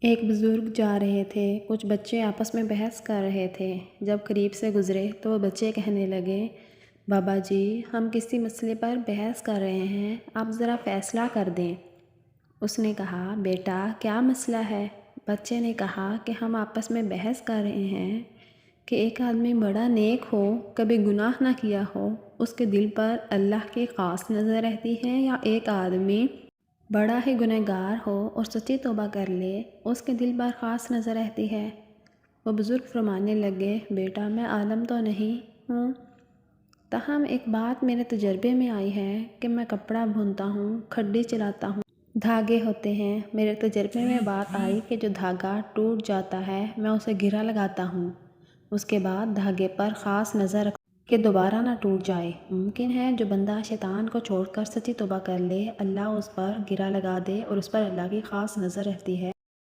ایک بزرگ جا رہے تھے، کچھ بچے آپس میں بحث کر رہے تھے۔ جب قریب سے گزرے تو وہ بچے کہنے لگے، بابا جی ہم کسی مسئلے پر بحث کر رہے ہیں، آپ ذرا فیصلہ کر دیں۔ اس نے کہا، بیٹا کیا مسئلہ ہے؟ بچے نے کہا کہ ہم آپس میں بحث کر رہے ہیں کہ ایک آدمی بڑا نیک ہو، کبھی گناہ نہ کیا ہو، اس کے دل پر اللہ کی خاص نظر رہتی ہے، یا ایک آدمی بڑا ہی گنہگار ہو اور سچی توبہ کر لے، اس کے دل پر خاص نظر رہتی ہے۔ وہ بزرگ فرمانے لگے، بیٹا میں عالم تو نہیں ہوں، تاہم ایک بات میرے تجربے میں آئی ہے کہ میں کپڑا بنتا ہوں، کھڈی چلاتا ہوں، دھاگے ہوتے ہیں، میرے تجربے میں بات آئی کہ جو دھاگا ٹوٹ جاتا ہے میں اسے گرہ لگاتا ہوں، اس کے بعد دھاگے پر خاص نظر رکھتا ہوں کہ دوبارہ نہ ٹوٹ جائے۔ ممکن ہے جو بندہ شیطان کو چھوڑ کر سچی توبہ کر لے، اللہ اس پر گرہ لگا دے اور اس پر اللہ کی خاص نظر رہتی ہے۔